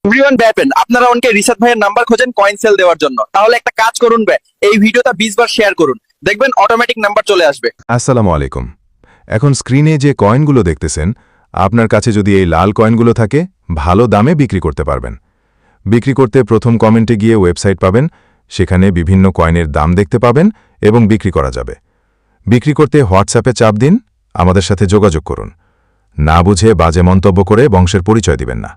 Everyone ব্যাপেন আপনারা অনেকে রিসাত ভাইয়ের নাম্বার খোঁজেন কয়েন সেল দেওয়ার জন্য। তাহলে একটা কাজ করুন ভাই, এই ভিডিওটা 20 বার শেয়ার করুন, দেখবেন অটোমেটিক নাম্বার চলে আসবে। আসসালামু আলাইকুম। এখন স্ক্রিনে যে কয়েনগুলো দেখতেছেন, আপনার কাছে যদি এই লাল কয়েনগুলো থাকে, ভালো দামে বিক্রি করতে পারবেন। বিক্রি করতে প্রথম কমেন্টে গিয়ে ওয়েবসাইট পাবেন, সেখানে বিভিন্ন কয়েনের দাম দেখতে পাবেন এবং বিক্রি করা যাবে। বিক্রি করতে হোয়াটসঅ্যাপে চাপ দিন, আমাদের সাথে যোগাযোগ করুন। না বুঝে বাজে মন্তব্য করে বংশের পরিচয় দিবেন না।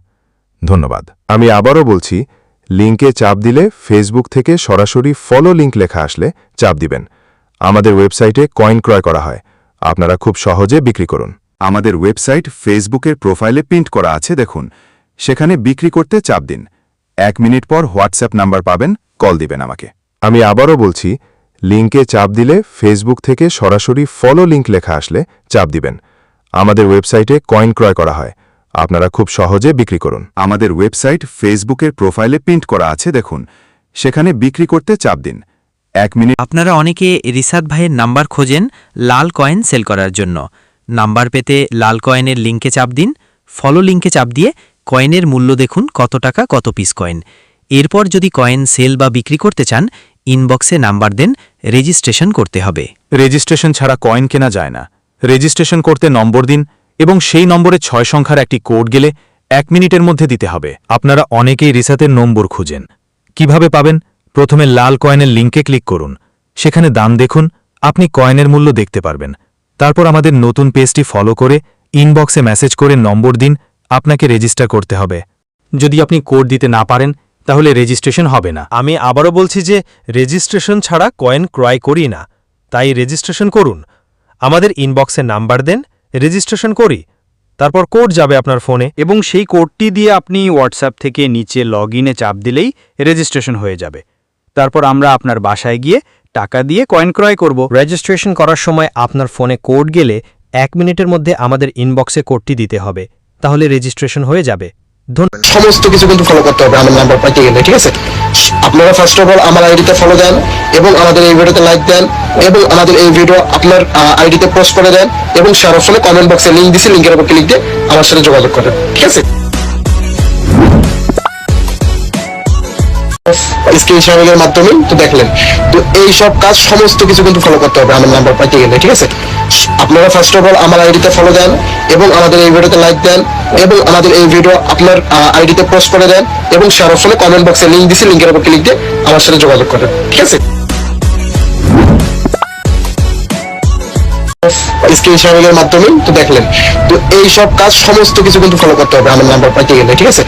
ধন্যবাদ। আমি আবারও বলছি, লিঙ্কে চাপ দিলে ফেসবুক থেকে সরাসরি ফলো লিঙ্ক লেখা আসলে চাপ দিবেন। আমাদের ওয়েবসাইটে কয়েন ক্রয় করা হয়, আপনারা খুব সহজে বিক্রি করুন। আমাদের ওয়েবসাইট ফেসবুকের প্রোফাইলে প্রিন্ট করা আছে, দেখুন। সেখানে বিক্রি করতে চাপ দিন। 1 মিনিট পর হোয়াটসঅ্যাপ নাম্বার পাবেন, কল দিবেন আমাকে। আমি আবারও বলছি, লিঙ্কে চাপ দিলে ফেসবুক থেকে সরাসরি ফলো লিঙ্ক লেখা আসলে চাপ দিবেন। আমাদের ওয়েবসাইটে কয়েন ক্রয় করা হয়, আপনারা খুব সহজে বিক্রি করুন। আমাদের ওয়েবসাইট ফেসবুকের প্রোফাইলে প্রিন্ট করা আছে, দেখুন। সেখানে বিক্রি করতে চাপ দিন। 1 মিনিট। আপনারা অনেকে রিসাত ভাইয়ের নাম্বার খোঁজেন লাল কয়েন সেল করার জন্য। নাম্বার পেতে লাল কয়েনের লিঙ্কে চাপ দিন, ফলো লিঙ্কে চাপ দিয়ে কয়েনের মূল্য দেখুন, কত টাকা কত পিস কয়েন। এরপর যদি কয়েন সেল বা বিক্রি করতে চান, ইনবক্সে নাম্বার দেন, রেজিস্ট্রেশন করতে হবে। রেজিস্ট্রেশন ছাড়া কয়েন কেনা যায় না। রেজিস্ট্রেশন করতে নম্বর দিন এবং সেই নম্বরে 6 সংখ্যার একটি কোড গেলে 1 মিনিটের মধ্যে দিতে হবে। আপনারা অনেকেই রিসাতের নম্বর খুঁজেন, কিভাবে পাবেন? প্রথমে লাল কয়েনের লিঙ্কে ক্লিক করুন, সেখানে দাম দেখুন, আপনি কয়েনের মূল্য দেখতে পারবেন। তারপর আমাদের নতুন পেজটি ফলো করে ইনবক্সে মেসেজ করে নম্বর দিন, আপনাকে রেজিস্টার করতে হবে। যদি আপনি কোড দিতে না পারেন, তাহলে রেজিস্ট্রেশন হবে না। আমি আবারও বলছি যে রেজিস্ট্রেশন ছাড়া কয়েন ক্রয় করি না, তাই রেজিস্ট্রেশন করুন। আমাদের ইনবক্সে নাম্বার দেন, রেজিস্ট্রেশন করি। তারপর কোড যাবে আপনার ফোনে এবং সেই কোডটি দিয়ে আপনি হোয়াটসঅ্যাপ থেকে নিচে লগ ইনে চাপ দিলেই রেজিস্ট্রেশন হয়ে যাবে। তারপর আমরা আপনার বাসায় গিয়ে টাকা দিয়ে কয়েন ক্রয় করব। রেজিস্ট্রেশন করার সময় আপনার ফোনে কোড গেলে 1 মিনিটের মধ্যে আমাদের ইনবক্সে কোডটি দিতে হবে, তাহলে রেজিস্ট্রেশন হয়ে যাবে। সমস্ত কিছু কিন্তু ফলো করতে হবে আমার নাম্বার পাইতে গেলে, ঠিক আছে? আপনারা ফার্স্ট অফ অল আমার আইডিতে ফলো দেন এবং আমাদের এই ভিডিওতে লাইক দেন এবং আমাদের এই ভিডিও আপনার আইডিতে পোস্ট করে দেন এবং শেয়ার অপশনে কমেন্ট বক্সে লিংক দিছি, লিংকের উপর ক্লিক দিয়ে আমার সাথে যোগাযোগ করেন, ঠিক আছে? স্ক্রিন শেয়ারিংয়ের মাধ্যমে তো দেখলেন। তো এই সব কাজ সমস্ত কিছু কিন্তু ফলো করতে হবে আমার নাম্বার পাইতে গেলে, ঠিক আছে? আপনারা ফার্স্ট অফ অল আমার আইডিতে ফলো দেন এবং আমাদের এই ভিডিওতে লাইক দেন এবং আমাদের এই ভিডিও আপনার আইডিতে পোস্ট করে দেন এবং শেয়ার অপশনে কমেন্ট বক্সে লিংক দিছি, লিংকের উপর ক্লিক দিয়ে আমার সাথে যোগাযোগ করেন, ঠিক আছে? স্ক্রিন শেয়ারিংয়ের মাধ্যমে তো দেখলেন। তো এই সব কাজ সমস্ত কিছু কিন্তু ফলো করতে হবে আমার নাম্বার পাইতে গেলে, ঠিক আছে?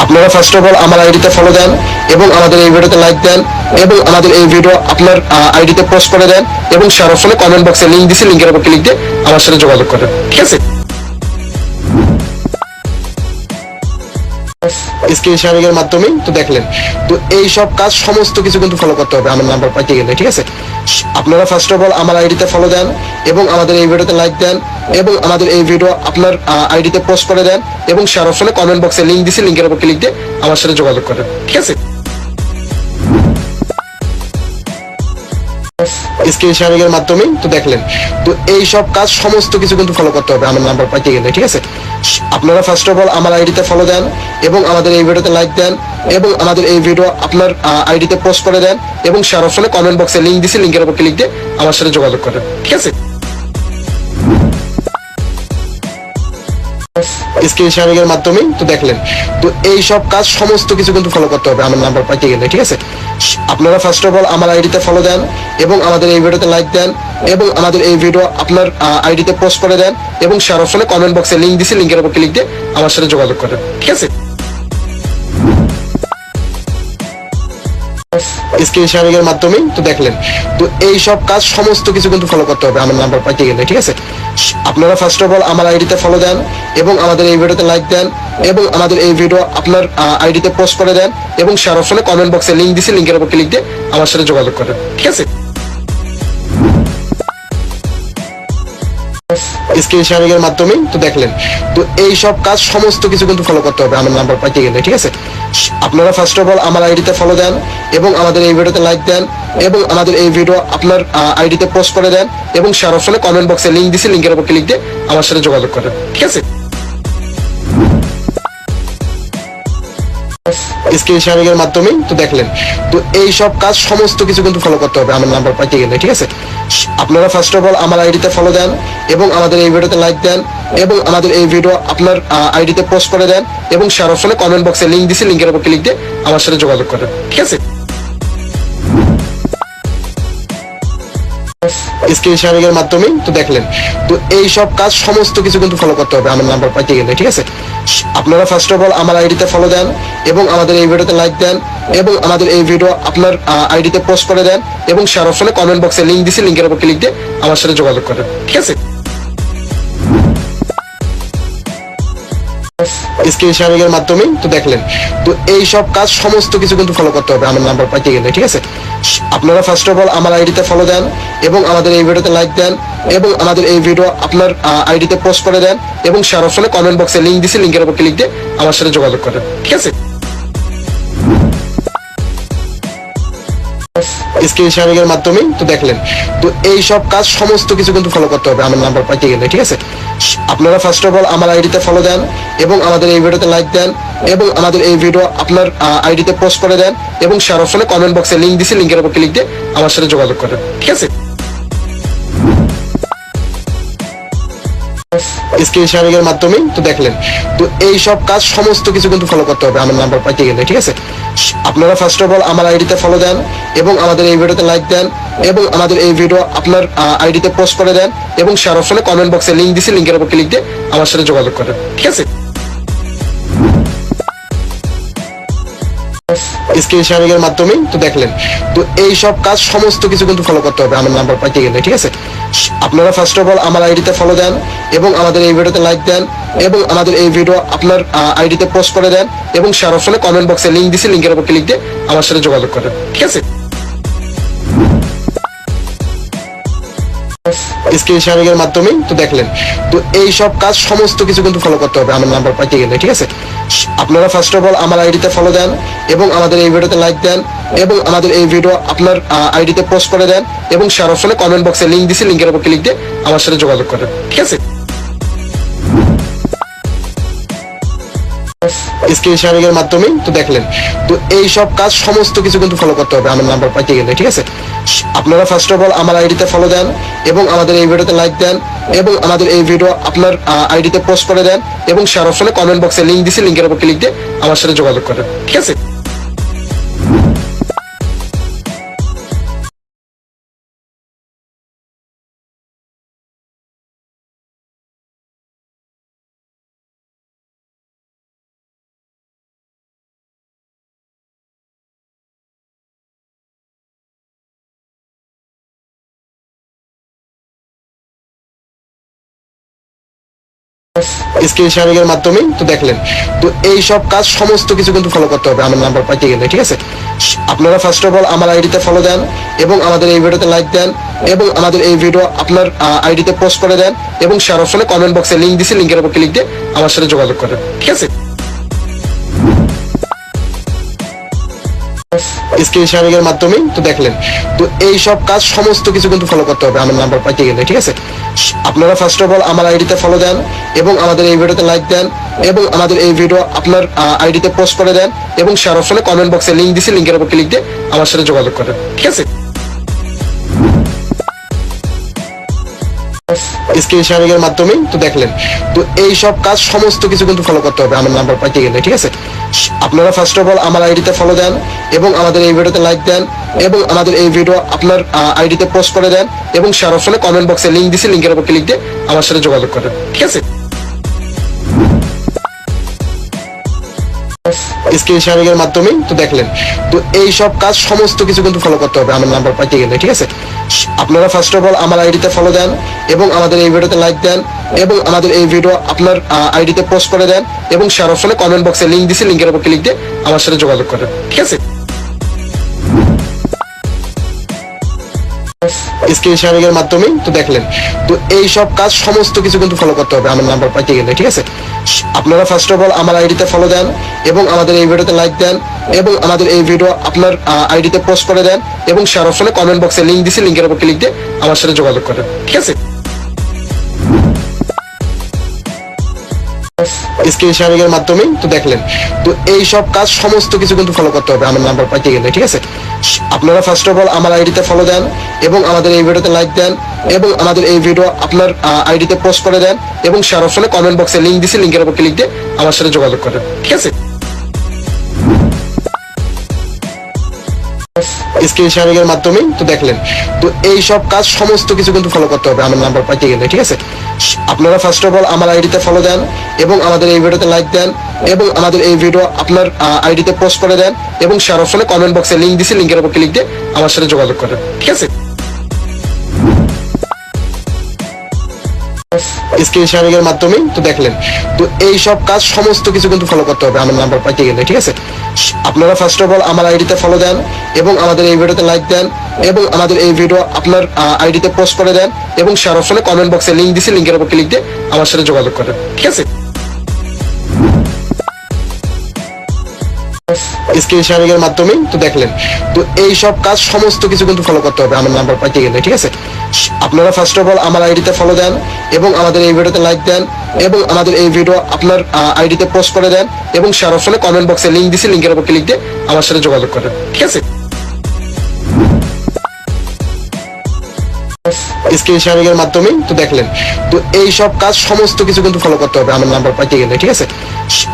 আপনারা ফার্স্ট অফ অল আমার আইডিতে ফলো দেন এবং আমাদের এই ভিডিওতে লাইক দেন এবং আমাদের এই ভিডিও আপনার আইডিতে পোস্ট করে দেন এবং শেয়ার অপশনে কমেন্ট বক্সে লিংক দিছি, লিংকের উপর ক্লিক দিয়ে আমার সাথে যোগাযোগ করেন, ঠিক আছে? স্ক্রিন শেয়ারিংয়ের মাধ্যমে তো দেখলেন। তো এই সব কাজ সমস্ত কিছু কিন্তু ফলো করতে হবে আমার নাম্বার পাইতে গেলে, ঠিক আছে? আপনারা ফার্স্ট অফ অল আমার আইডিতে ফলো দেন এবং আমাদের এই ভিডিওতে লাইক দেন এবং আমাদের এই ভিডিও আপনার আইডিতে পোস্ট করে দেন এবং শেয়ার অপশনে কমেন্ট বক্সে লিংক দিছি, লিংকের উপর ক্লিক দিয়ে আমার সাথে যোগাযোগ করেন, ঠিক আছে? স্ক্রিন শেয়ারিংয়ের মাধ্যমে তো দেখলেন। তো এই সব কাজ সমস্ত কিছু কিন্তু ফলো করতে হবে আমার নাম্বার পাইতে গেলে, ঠিক আছে? আপনারা ফার্স্ট অফ অল আমার আইডিতে ফলো দেন এবং আমাদের এই ভিডিওতে লাইক দেন এবং আমাদের এই ভিডিও আপনার আইডিতে পোস্ট করে দেন এবং শেয়ার অপশনে কমেন্ট বক্সে লিংক দিছি, লিংকের উপর ক্লিক দিয়ে আমার সাথে যোগাযোগ করেন, ঠিক আছে? স্ক্রিন শেয়ারিংয়ের মাধ্যমে তো দেখলেন। তো এই সব কাজ সমস্ত কিছু কিন্তু ফলো করতে হবে আমার নাম্বার পাইতে গেলে, ঠিক আছে? আপনারা ফার্স্ট অফ অল আমার আইডিতে ফলো দেন এবং আমাদের এই ভিডিওতে লাইক দেন এবং আমাদের এই ভিডিও আপনার আইডিতে পোস্ট করে দেন এবং শেয়ার অপশনে কমেন্ট বক্সে লিংক দিছি, লিংকের উপর ক্লিক দিয়ে আমার সাথে যোগাযোগ করেন, ঠিক আছে? স্ক্রিন শেয়ারিংয়ের মাধ্যমে তো দেখলেন। তো এই সব কাজ সমস্ত কিছু কিন্তু ফলো করতে হবে আমার নাম্বার পাইতে গেলে, ঠিক আছে? আপনারা ফার্স্ট অফ অল আমার আইডিতে ফলো দেন এবং আমাদের এই ভিডিওতে লাইক দেন এবং আমাদের এই ভিডিও আপনার আইডিতে পোস্ট করে দেন এবং শেয়ার অপশনে কমেন্ট বক্সে লিংক দিছি, লিংকের উপর ক্লিক দিয়ে আমার সাথে যোগাযোগ করেন, ঠিক আছে? স্ক্রিন শেয়ারিংয়ের মাধ্যমে তো দেখলেন। তো এই সব কাজ সমস্ত কিছু কিন্তু ফলো করতে হবে আমার নাম্বার পাইতে গেলে, ঠিক আছে? আপনারা ফার্স্ট অফ অল আমার আইডিতে ফলো দেন এবং আমাদের এই ভিডিওতে লাইক দেন এবং আমাদের এই ভিডিও আপনার আইডিতে পোস্ট করে দেন এবং শেয়ার অপশনে কমেন্ট বক্সে লিংক দিছি, লিংকের উপর ক্লিক দিয়ে আমার সাথে যোগাযোগ করেন, ঠিক আছে? স্ক্রিন শেয়ারিং এর মাধ্যমে তো দেখলেন। তো এই সব কাজ সমস্ত কিছু কিন্তু ফলো করতে হবে আমার নাম্বার পাইতে গেলে, ঠিক আছে। আপনারা ফার্স্ট অফ অল আমার আইডিতে ফলো দেন এবং আমাদের এই ভিডিওতে লাইক দেন এবং আমাদের এই ভিডিও আপনার আইডিতে পোস্ট করে দেন এবং শেয়ার অপশনে কমেন্ট বক্সে লিংক দিছি, লিংকের উপর ক্লিক দিয়ে আমার সাথে যোগাযোগ করেন, ঠিক আছে। স্ক্রিন শেয়ারিং এর মাধ্যমে তো দেখলেন। তো এই সব কাজ সমস্ত কিছু কিন্তু ফলো করতে হবে আমার নাম্বার পাইতে গেলে, ঠিক আছে। আপনারা ফার্স্ট অফ অল আমার আইডিতে ফলো দেন এবং আমাদের এই ভিডিওতে লাইক দেন এবং আমাদের এই ভিডিও আপনার আইডিতে পোস্ট করে দেন এবং শেয়ার অপশনে কমেন্ট বক্সে লিংক দিছি, লিংকের উপর ক্লিক দিয়ে আমার সাথে যোগাযোগ করেন, ঠিক আছে। স্ক্রিন শেয়ারিং এর মাধ্যমে তো দেখলেন। তো এই সব কাজ সমস্ত কিছু কিন্তু ফলো করতে হবে আমার নাম্বার পাইতে গেলে, ঠিক আছে। আপনারা ফার্স্ট অফ অল আমার আইডিতে ফলো দেন এবং আমাদের এই ভিডিওতে লাইক দেন এবং আমাদের এই ভিডিও আপনার আইডিতে পোস্ট করে দেন এবং শেয়ার অপশনে কমেন্ট বক্সে লিংক দিছি, লিংকের উপর ক্লিক দিয়ে আমার সাথে যোগাযোগ করেন, ঠিক আছে। স্ক্রিন শেয়ারিং এর মাধ্যমে তো দেখলেন। তো এই সব কাজ সমস্ত কিছু কিন্তু ফলো করতে হবে আমার নাম্বার পাইতে গেলে, ঠিক আছে। আপনারা ফার্স্ট অফ অল আমার আইডিতে ফলো দেন এবং আমাদের এই ভিডিওতে লাইক দেন এবং আমাদের এই ভিডিও আপনার আইডিতে পোস্ট করে দেন এবং শেয়ার অপশনে কমেন্ট বক্সে লিংক দিছি, লিংকের উপর ক্লিক দিয়ে আমার সাথে যোগাযোগ করেন, ঠিক আছে। স্ক্রিন শেয়ারিং এর মাধ্যমে তো দেখলেন। তো এই সব কাজ সমস্ত কিছু কিন্তু ফলো করতে হবে আমার নাম্বার পাইতে গেলে, ঠিক আছে। আপনারা ফার্স্ট অফ অল আমার আইডিতে ফলো দেন এবং আমাদের এই ভিডিওতে লাইক দেন এবং আমাদের এই ভিডিও আপনার আইডিতে পোস্ট করে দেন এবং শেয়ার অপশনে কমেন্ট বক্সে লিংক দিছি, লিংকের উপর ক্লিক দিয়ে আমার সাথে যোগাযোগ করেন, ঠিক আছে। স্ক্রিন শেয়ারিং এর মাধ্যমে তো দেখলেন। তো এই সব কাজ সমস্ত কিছু কিন্তু ফলো করতে হবে আমার নাম্বার পাইতে গেলে, ঠিক আছে। আপনারা ফার্স্ট অফ অল আমার আইডিতে ফলো দেন এবং আমাদের এই ভিডিওতে লাইক দেন এবং আমাদের এই ভিডিও আপনার আইডিতে পোস্ট করে দেন এবং শেয়ার অপশনে কমেন্ট বক্সে লিংক দিছি, লিংকের উপর ক্লিক দিয়ে আমার সাথে যোগাযোগ করেন, ঠিক আছে। স্ক্রিন শেয়ারিং এর মাধ্যমে তো দেখলেন। তো এই সব কাজ সমস্ত কিছু কিন্তু ফলো করতে হবে আমার নাম্বার পাইতে গেলে, ঠিক আছে। আপনারা ফার্স্ট অফ অল আমার আইডিতে ফলো দেন এবং আমাদের এই ভিডিওতে লাইক দেন এবং আমাদের এই ভিডিও আপনার আইডিতে পোস্ট করে দেন এবং শেয়ার অপশনে কমেন্ট বক্সে লিংক দিছি, লিংকের উপর ক্লিক দিয়ে আমার সাথে যোগাযোগ করেন, ঠিক আছে। স্ক্রিন শেয়ারিং এর মাধ্যমে তো দেখলেন। তো এই সব কাজ সমস্ত কিছু কিন্তু ফলো করতে হবে আমার নাম্বার পাইতে গেলে, ঠিক আছে। আপনারা ফার্স্ট অফ অল আমার আইডিতে ফলো দেন এবং আমাদের এই ভিডিওতে লাইক দেন এবং আমাদের এই ভিডিও আপনার আইডিতে পোস্ট করে দেন এবং শেয়ার অপশনে কমেন্ট বক্সে লিংক দিছি, লিংকের উপর ক্লিক দিয়ে আমার সাথে যোগাযোগ করেন, ঠিক আছে। স্ক্রিন শেয়ারিং এর মাধ্যমে তো দেখলেন। তো এই সব কাজ সমস্ত কিছু কিন্তু ফলো করতে হবে আমার নাম্বার পাইতে গেলে, ঠিক আছে। আপনারা ফার্স্ট অফ অল আমার আইডিতে ফলো দেন এবং আমাদের এই ভিডিওতে লাইক দেন এবং আমাদের এই ভিডিও আপনার আইডিতে পোস্ট করে দেন এবং শেয়ার অপশনে কমেন্ট বক্সে লিংক দিছি, লিংকের উপর ক্লিক দিয়ে আমার সাথে যোগাযোগ করেন, ঠিক আছে। স্ক্রিন শেয়ারিং এর মাধ্যমে তো দেখলেন। তো এই সব কাজ সমস্ত কিছু কিন্তু ফলো করতে হবে আমার নাম্বার পাইতে গেলে, ঠিক আছে। আপনারা ফার্স্ট অফ অল আমার আইডিতে ফলো দেন এবং আমাদের এই ভিডিওতে লাইক দেন এবং আমাদের এই ভিডিও আপনার আইডিতে পোস্ট করে দেন এবং শেয়ার অপশনে কমেন্ট বক্সে লিংক দিছি, লিংকের উপর ক্লিক দিয়ে আমার সাথে যোগাযোগ করেন, ঠিক আছে। স্ক্রিন শেয়ারিং এর মাধ্যমে তো দেখলেন। তো এই সব কাজ সমস্ত কিছু কিন্তু ফলো করতে হবে আমার নাম্বার পাইতে গেলে, ঠিক আছে। আপনারা ফার্স্ট অফ অল আমার আইডিতে ফলো দেন এবং আমাদের এই ভিডিওতে লাইক দেন এবং আমাদের এই ভিডিও আপনার আইডিতে পোস্ট করে দেন এবং শেয়ার অপশনে কমেন্ট বক্সে লিংক দিছি, লিংকের উপর ক্লিক দিয়ে আমার সাথে যোগাযোগ করেন, ঠিক আছে। স্ক্রিন শেয়ারিং এর মাধ্যমে তো দেখলেন। তো এই সব কাজ সমস্ত কিছু কিন্তু ফলো করতে হবে আমার নাম্বার পাইতে গেলে, ঠিক আছে। আপনারা ফার্স্ট অফ অল আমার আইডিতে ফলো দেন এবং আমাদের এই ভিডিওতে লাইক দেন এবং আমাদের এই ভিডিও আপনার আইডিতে পোস্ট করে দেন এবং শেয়ার অপশনে কমেন্ট বক্সে লিংক দিছি, লিংকের উপর ক্লিক দিয়ে আমার সাথে যোগাযোগ করেন, ঠিক আছে। স্ক্রিন শেয়ারিং এর মাধ্যমে তো দেখলেন। তো এই সব কাজ সমস্ত কিছু কিন্তু ফলো করতে হবে আমার নাম্বার পাইতে গেলে, ঠিক আছে। আপনারা ফার্স্ট অফ অল আমার আইডিতে ফলো দেন এবং আমাদের এই ভিডিওতে লাইক দেন এবং আমাদের এই ভিডিও আপনার আইডিতে পোস্ট করে দেন এবং শেয়ার অপশনে কমেন্ট বক্সে লিংক দিছি, লিংকের উপর ক্লিক দিয়ে আমার সাথে যোগাযোগ করেন, ঠিক আছে। স্ক্রিন শেয়ারিং এর মাধ্যমে তো দেখলেন। তো এই সব কাজ সমস্ত কিছু কিন্তু ফলো করতে হবে আমার নাম্বার পাইতে গেলে, ঠিক আছে। আপনারা ফার্স্ট অফ অল আমার আইডিতে ফলো দেন এবং আমাদের এই ভিডিওতে লাইক দেন এবং আমাদের এই ভিডিও আপনার আইডিতে পোস্ট করে দেন এবং শেয়ার অপশনে কমেন্ট বক্সে লিংক দিছি, লিংকের উপর ক্লিক দিয়ে আমার সাথে যোগাযোগ করেন, ঠিক আছে। স্ক্রিন শেয়ারিং এর মাধ্যমে তো দেখলেন। তো এই সব কাজ সমস্ত কিছু কিন্তু ফলো করতে হবে আমার নাম্বার পাইতে গেলে, ঠিক আছে। আপনারা ফার্স্ট অফ অল আমার আইডিতে ফলো দেন এবং আমাদের এই ভিডিওতে লাইক দেন এবং আমাদের এই ভিডিও আপনার আইডিতে পোস্ট করে দেন এবং শেয়ার অপশনে কমেন্ট বক্সে লিংক দিছি, লিংকের উপর ক্লিক দিয়ে আমার সাথে যোগাযোগ করেন, ঠিক আছে। স্ক্রিন শেয়ারিং এর মাধ্যমে তো দেখলেন। তো এই সব কাজ সমস্ত কিছু কিন্তু ফলো করতে হবে আমার নাম্বার পাইতে গেলে, ঠিক আছে। আপনারা ফার্স্ট অফ অল আমার আইডিতে ফলো দেন এবং আমাদের এই ভিডিওতে লাইক দেন এবং আমাদের এই ভিডিও আপনার আইডিতে পোস্ট করে দেন এবং শেয়ার অপশনে কমেন্ট বক্সে লিংক দিছি, লিংকের উপর ক্লিক দিয়ে আমার সাথে যোগাযোগ করেন, ঠিক আছে। স্ক্রিন শেয়ারিং এর মাধ্যমে তো দেখলেন। তো এই সব কাজ সমস্ত কিছু কিন্তু ফলো করতে হবে আমার নাম্বার পাইতে গেলে, ঠিক আছে। আপনারা ফার্স্ট অফ অল আমার আইডিতে ফলো দেন এবং আমাদের এই ভিডিওতে লাইক দেন এবং আমাদের এই ভিডিও আপনার আইডিতে পোস্ট করে দেন এবং শেয়ার অপশনে কমেন্ট বক্সে লিংক দিছি, লিংকের উপর ক্লিক দিয়ে আমার সাথে যোগাযোগ করেন, ঠিক আছে। স্ক্রিন শেয়ারিং এর মাধ্যমে তো দেখলেন। তো এই সব কাজ সমস্ত কিছু কিন্তু ফলো করতে হবে আমার নাম্বার পাইতে গেলে, ঠিক আছে।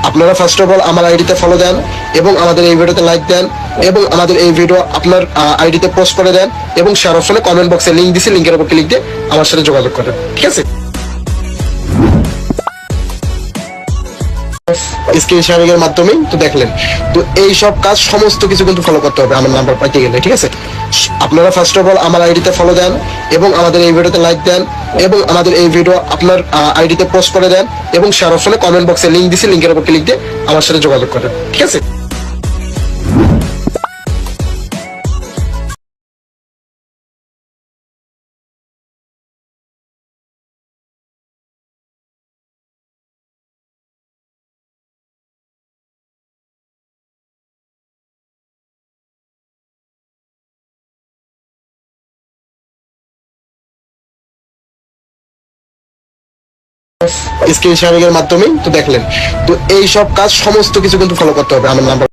আপনারা ফার্স্ট অফ অল আমার আইডিতে ফলো দেন এবং আমাদের এই ভিডিওতে লাইক দেন এবং আমাদের এই ভিডিও আপনার আইডিতে পোস্ট করে দেন এবং শেয়ার অপশনে কমেন্ট বক্সে লিংক দিছি, লিংকের উপর ক্লিক দিয়ে আমার সাথে যোগাযোগ করেন, ঠিক আছে। স্ক্রিন শেয়ারিং এর মাধ্যমে তো দেখলেন। তো এই সব কাজ সমস্ত কিছু কিন্তু ফলো করতে হবে আমার নাম্বার পাইতে গেলে, ঠিক আছে। আপনারা ফার্স্ট অফ অল আমার আইডিতে ফলো দেন এবং আমাদের এই ভিডিওতে লাইক দেন এবং আমাদের এই ভিডিও আপনার আইডিতে পোস্ট করে দেন এবং শেয়ার অপশনে কমেন্ট বক্সে লিংক দিছি, লিংকের উপর ক্লিক দিয়ে আমার সাথে যোগাযোগ করেন, ঠিক আছে। স্ক্রিন শেয়ারিং এর মাধ্যমে তো দেখলেন। তো এই সব কাজ সমস্ত কিছু কিন্তু ফলো করতে হবে আমার নাম্বার